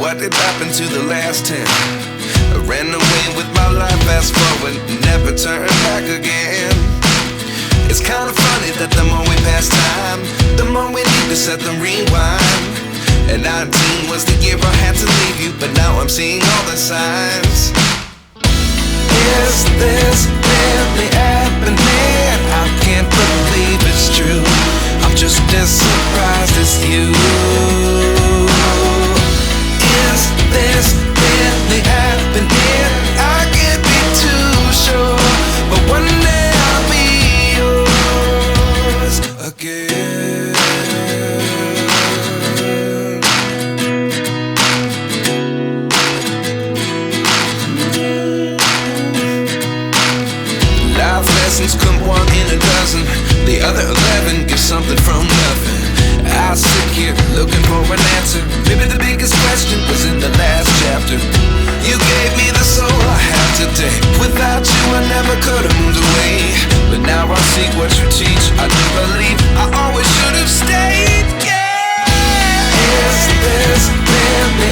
what did happen to the last 10? I ran away with my life, fast forward, never turn back again. It's kind of funny that the more we pass time, the more we need to set them rewind. And 19 was the year I had to leave you, but now I'm seeing all the signs. Is this really happening? I can't believe it's true. I'm just as surprised as you. Is this really happening? I can't be too sure, but one day I'll be yours again. Life lessons come one in a dozen. The other 11 get something from nothing. I sit here looking for an answer. Maybe the biggest question was in the last chapter. You gave me the soul I have today. Without you I never could have moved away. But now I see what you teach. I do believe I always should have stayed. Yeah. Is this really